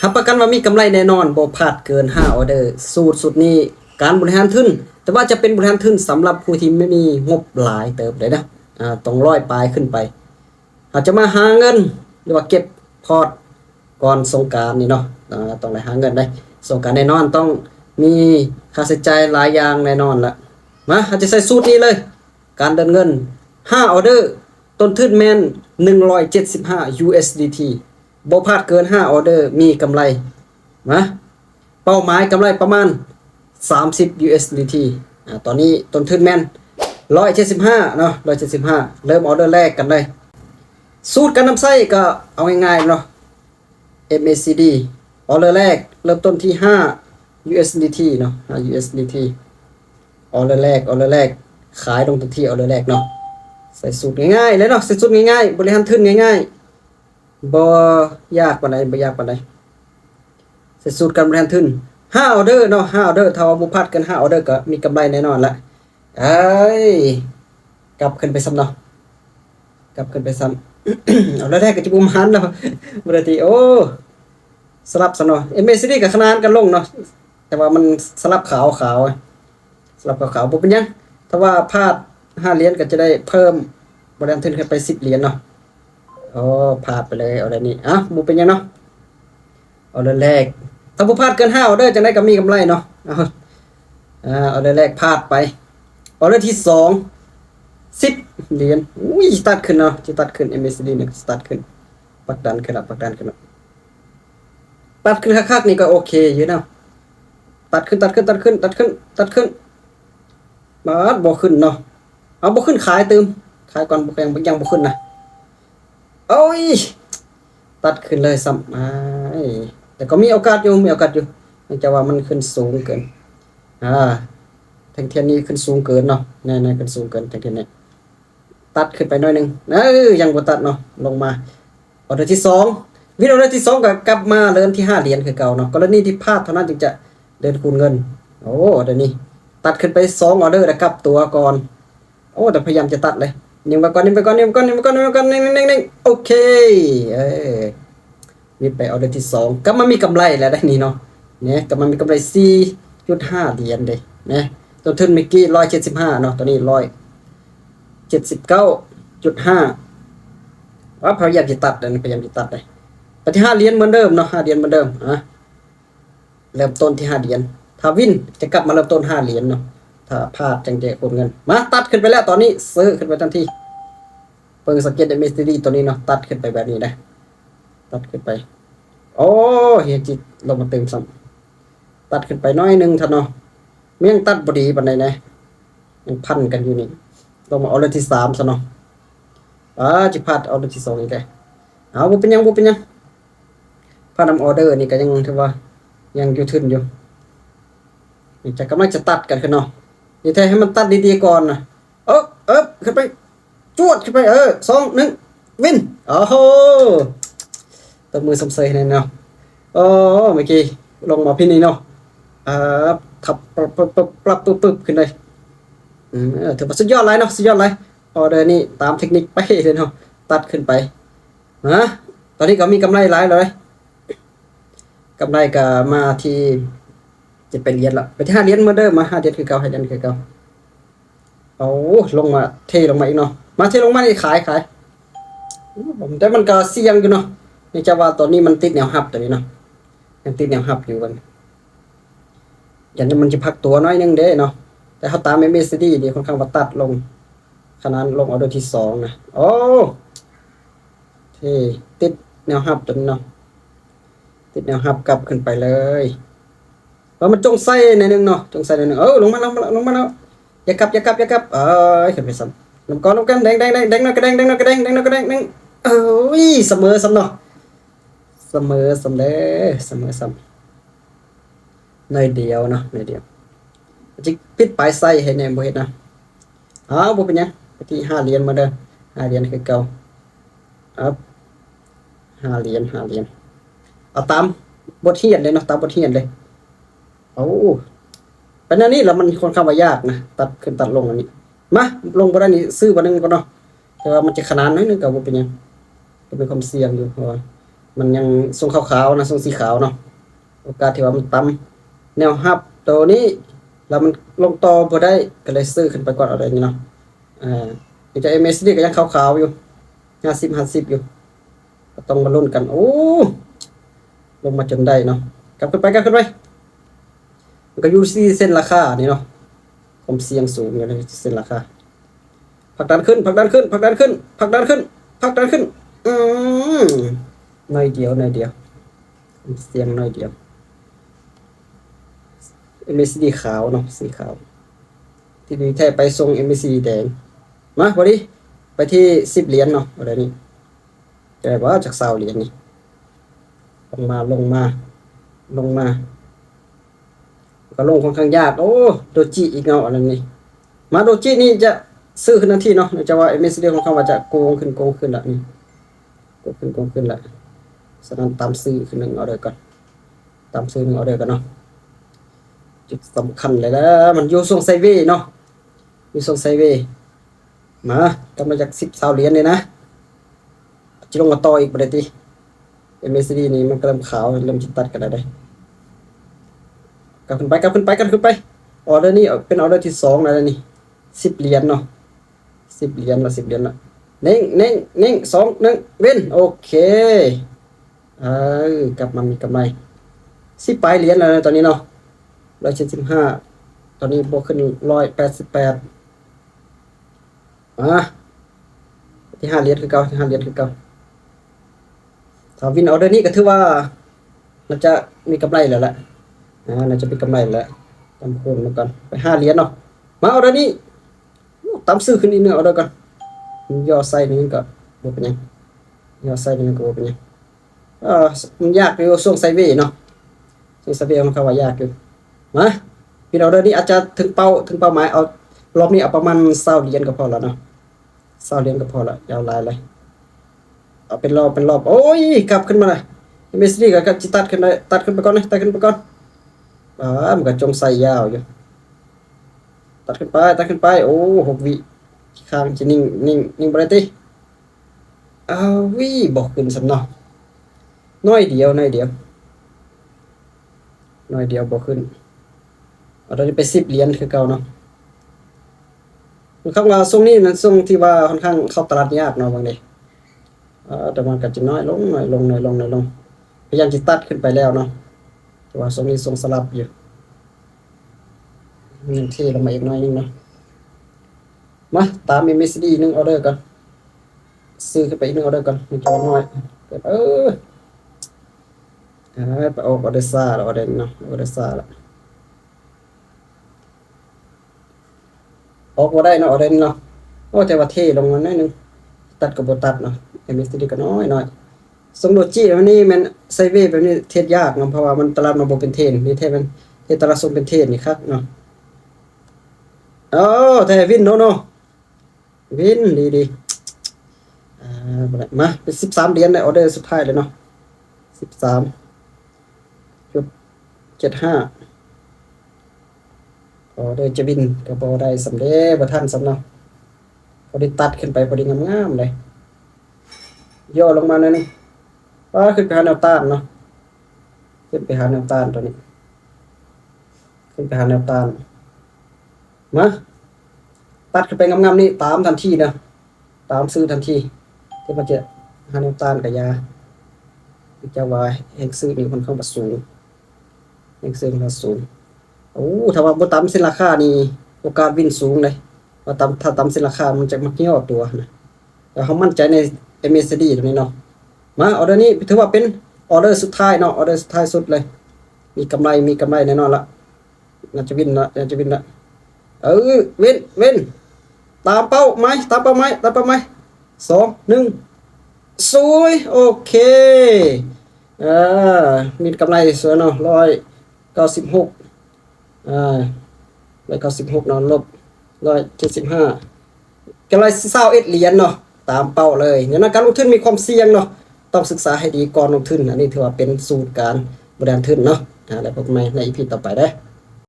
รับประกันว่ามีกำไรแน่นอนบ่พลาดเกิน5ออเดอร์สูตรสุดนี้การบริหารทุนแต่ว่าจะเป็นบริหารทุนสำหรับผู้ที่ไม่มีงบหลายเติบเลยนะต้องร้อยปลายขึ้นไปอาจจะมาหาเงินหรือว่าเก็บพอร์ตก่อนสงกรานต์นี่เนาะต้องได้หาเงินได้สงกรานต์แน่นอนต้องมีค่าใช้จ่ายหลายอย่างแน่นอนละมาอาจจะใส่สูตรนี้เลยการเดินเงิน5ออเดอร์ต้นทุนแม่น175 USDT บ่พลาดเกิน5ออเดอร์มีกำไรนะเป้าหมายกำไรประมาณ30 USDT ตอนนี้ต้นทุนแม่น175เนาะ175เริ่มออเดอร์แรกกันเลยสูตรการนำไส้ก็เอาง่ายๆเนาะ MACD ออเดอร์แรกเริ่มต้นที่5 USDT เนาะ5 USDT ออเดอร์แรกขายลงทันทีออเดอร์แรกเนาะใส่สูตรง่ายๆเลยเนาะใส่สูตรง่ายๆบริหารทุนง่ายๆบ่ยากปานใดใส่สูตรการบริหารทุน5ออเดอร์เนาะ5ออเดอร์ถ้าบ่พลาดกัน5ออเดอร์ก็มีกำไรแน่นอนละกลับขึ้นไปซ้ำเนาะกลับขึ้นไปซ้ำ เอาแล้วแรกก็จะบุมหันเนาะบริทีโอ้สลับซะเนาะ MACD กับขนานกันลงเนาะแต่ว่ามันสลับขาวสลับขาวบ่เป็นหยังถ้าว่าพลาด5เหรียญก็จะได้เพิ่มบริหารทุนขึ้นไป10เหรียญเนาะโอ้พลาดไปเลยเอาได้นี่บ่เป็นหยังเนาะเอาเรื่องแรกถ้าบ่พลาดเกิน5ออเดอร์จังได๋ก็มีกำไรเนาะเอาเรื่องแรกพลาดไปออเดอร์ที่2 10เหรียญอุ้ยสตาร์ทขึ้นเนาะจะตัดขึ้น MACD เนี่ยสตาร์ทขึ้นปักดันขึ้นปัดขึ้นคักๆนี่ก็โอเคอยู่เนาะตัดขึ้นบาดบ่ขึ้นเนาะเอาบ่ขึ้นขายตืมขายก่อนบ่ยังบ่ขึ้นนะโอ้ยตัดขึ้นเลยซ้ำแต่ก็มีโอกาสอยู่เนื่องจากว่ามันขึ้นสูงเกินทางเทียนนี้ขึ้นสูงเกินเนาะแน่ๆขึ้นสูงเกินทางเทียนนี้ตัดขึ้นไปหน่อยนึงยังบ่ตัดเนาะลงมาออเดอร์ที่2วิดีโอเดอร์ที่2ก็กลับมาเริ่มที่5เหรียญคือเก่าเนาะกรณีที่พลาดเท่านั้นจึงจะเดินคูณเงินโอ้เดี๋ยวนี้ตัดขึ้นไป2ออเดอร์แล้วกลับตัวก่อนโอ้แต่พยายามจะตัดเลยนิ่งไปก่อนนิ่งโอเคมีไปออเดอร์ที่2ก็มามีกำไรแล้วได้นี่เนาะเนี่ยก็มามีกำไร 4.5 เหรียญเด้นะต้นทุนเมื่อกี้175เนาะตอนนี้179.5ว่าพยายามจะตัดเลยไปที่5เหรียญเหมือนเดิมเนาะ5เหรียญเหมือนเดิมเริ่มต้นที่5เหรียญถ้าวินจะกลับมาเริ่มต้น5เหรียญเนาะถ้าพลาดจังจะโอนเงินมาตัดขึ้นไปแล้วตอนนี้ซื้อขึ้นไปทันทีเปิดสังเกต MACD ตัวนี้เนาะตัดขึ้นไปแบบนี้นะตัดขึ้นไปโอ้เฮียจิตลงมาเติมซ้ำตัดขึ้นไปน้อยนึงท่านเนาะไม่ยังตัดบดีปานใดนะยังพันกันอยู่นี่ลงมาออเดอร์ที่3ซะเนาะจิพลาดออเดอร์ที่2อีกแล้วบ่เป็นหยังพลาดนำออเดอร์นี่ก็ยังถือว่ายังอยู่ทึนอยู่นี่จะกำลังจะตัดกันขึ้นเนาะนี่แท้ให้มันตัดดีๆก่อนนะขึ้นไปจวดขึ้นไป2 1วินโอ้โหตบมือสมเสยให้เนาะเมื่อกี้ลงมาพี่นี่เนาะขับปรับปึ๊บขึ้นเลยถือว่าสุดยอดเลยเนาะสุดยอดเลยออเดอร์นี่ตามเทคนิคไปเลยเนาะตัดขึ้นไปตอนนี้ก็มีกำไรหลายเลยกำไรก็มาที่จะเป็นเหรียญละไปที่5เหรียญเหมือนเดิมมา5เหรียญคือเก่า5เหรียญคือเก่าลงมาเทลงมาอีกเนาะมาเทลงมานี่ขายแต่มันก็เสี่ยงอยู่เนาะนี่จะว่าตอนนี้มันติดแนวรับตัวนี้เนาะยังติดแนวรับอยู่กันอย่างนี้มันจะพักตัวน้อยนึงเด้เนาะแต่เขาตาม MACD นี่ค่อนข้างว่าตัดลงขนาดลงออเดอร์ที่2นะที่ติดแนวรับตัวนี้เนาะติดแนวรับกลับขึ้นไปเลยแล้วมันจงใส่ในนึงเนาะจงใส่ในนึงลงมาแล้วอย่ากลับขึ้นไปซ้ำลงกันแดงหน่อยกระแดงเสมอซ้ำเนาะเสมอซ้ำในเดียวเนาะในเดียวจิปิดปลายไส้ให้แน่บ่เฮ็ดนะบ่เป็นหยังไปที่5เหรียญมาเด้อ5เหรียญคือเก่า5เหรียญเอาตามบทเรียนเลยเนาะตามบทเรียนเลยเป็นอันนี้แล้วมันค่อนข้างว่ายากนะตัดขึ้นตัดลงอันนี้มาลงบ่ได้นี่ซื้อบ่นึงก่อนเนาะแต่ว่ามันจะขนาดน้อยนึงก็บ่เป็นหยังก็เป็นความเสี่ยงอยู่เพราะว่า มันยังทรงขาวๆนะทรงสีขาวเนาะโอกาสที่ว่ามันต่ำแนวรับตัวนี้แล้วมันลงต่อบ่ได้ก็เลยซื้อขึ้นไปก่อนเอาได้นี่เนาะนี่จะ MACD ก็ยังขาวๆอยู่50อยู่ก็ต้องมาลุ้นกันโอ้ลงมาจนได้เนาะกลับขึ้นไปมันก็อยู่ที่เส้นราคานี่เนาะความเสี่ยงสูงอยู่ในเส้นราคาผลักดันขึ้นอืมหน่อยเดียวความเสี่ยงหน่อยเดียว MACD ขาวเนาะสีขาวที่นี่แท้ไปทรง MACD แดงมาพอดีไปที่10เหรียญเนาะอะไรนี่แต่ว่าจาก20เหรียญนี่ลงมาก็ลงค่อนข้างยากโอ้โดจิอีกเนาะอะไรนี่มาโดจินี่จะซื้อขึ้นทันทีเนาะจะว่า MACD ของเขาว่าจะโกงขึ้นละนี่โกงขึ้นละฉะนั้นตามซื้อขึ้น1ออเดอร์ก่อนตามซื้อ1ออเดอร์ก่อนเนาะจุดสำคัญเลยนะมันอยู่ทรงไซเวย์เนาะอยู่ทรงไซเวย์มากำลังจาก10 20เหรียญเลยนะจะลงมาต่ออีกประเดี๋ยว MACD นี่มันเริ่มขาวเริ่มจะตัดกันได้กลับขึ้นไปออเดอร์นี้เป็นออเดอร์ที่2แล้วนี่10เหรียญเนาะ10เหรียญละเน่ง2 1เว้นโอเคกลับมามีกำไร10ปลายเหรียญแล้วนะตอนนี้เนาะ175ตอนนี้บวกขึ้น188ที่5เหรียญคือเก่าถ้าวินออเดอร์นี้ก็ถือว่ามันจะมีกำไรแล้วแหละน่าจะเป็นกำไรแล้วตามคนมาก่อนไป5เหรียญเนาะมาออเดอร์นี้ตามซื้อขึ้นอีก1ออเดอร์ก่อนย่อไซส์นึงก็บ่เป็นหยังย่อไซส์นึงก็บ่เป็นหยังมันยากอยู่ช่วงไซด์เวย์เนาะช่วงไซด์เวย์มันเข้าว่ายากอยู่มาวินออเดอร์นี้อาจจะถึงเป้าหมายเอารอบนี้เอาประมาณ20เหรียญก็พอแล้วเนาะ20เหรียญก็พอละยาวลายเลยเอาเป็นรอบโอ้ยกลับขึ้นมาเลย MACD ก็จิตัดขึ้นไปก่อนมันก็จงใส่ยาวอยู่ตัดขึ้นไปโอ้6วิข้างจะนิ่งบ่ได้ติบอกขึ้นสำเนาะน้อยเดียวบ่ขึ้นเอาตอนนี้ไป10เหรียญคือเก่าเนาะมันคำว่าทรงนี้มันทรงที่ว่าค่อนข้างเข้าตลาดยากเนาะบางทีแต่มันก็จะน้อยลงพยายามจะตัดขึ้นไปแล้วเนาะแต่ว่าทรงนี้ทรงสลับอยู่ยังเทลงมาอีกหน่อยนึงเนาะมาตาม MACD 1ออเดอร์ก่อนซื้อขึ้นไปอีก1ออเดอร์ก่อนมันจะน้อยไปออกออเดอร์ซ่าแล้วออเดอร์เนาะออเดอร์ซ่าแล้วออกมาได้เนาะออเดอร์เนาะโอ้แต่ว่าเทลงมาหน่อยนึงตัดกับบ่ตัดเนาะ MACD ก็น้อยสมโดจี้วันนี้มันไซเวย์แบบนี้เทรดยากเนาะเพราะว่ามันตลาดมันบ่เป็นเทรนนี่เทรดมันเทรดตลาดทรงเป็นเทรนนี่ครับเนาะแต่วินเนาะวินดีมาเป็น13เหรียญในออเดอร์สุดท้ายเลยเนาะ13.75ออเดอร์จะวินก็บ่ได้สำเร็จบ่ทันสำเนาะพอดีตัดขึ้นไปพอดีงามๆเลยย่อลงมาหน่อยนึงขึ้นไปหาแนวต้านเนาะขึ้นไปหาแนวต้านตัวนี้มาตัดขึ้นไปงามๆนี่ตามทันทีนะตามซื้อทันทีที่มันจะหาแนวต้านกับยาจะวายแห่งซื้อนี่ค่อนข้างสูงโอ้ถ้าว่าบ่ตามเส้นราคานี่โอกาสวินสูงเลยว่าถ้าตามเส้นราคามันจะมักย่อตัวนะแต่เขามั่นใจใน MACD ตรงนี้เนาะมาออเดอร์นี้ถือว่าเป็นออเดอร์สุดท้ายเนาะออเดอร์สุดท้ายสุดเลยมีกำไรแน่นอนละน่าจะวินละเว้นตามเป้าหมาย2 1สวยโอเคมีกำไรสวยเนาะ196196เนาะลบ175กำไร21เหรียญเนาะตามเป้าเลยเนี่ยนะการลงทุนมีความเสี่ยงเนาะต้องศึกษาให้ดีก่อนลงทุนอันนี้ถือว่าเป็นสูตรการบริหารทุนเนาะแล้วพบกันใหม่ใน EP ต่อไปเด้อ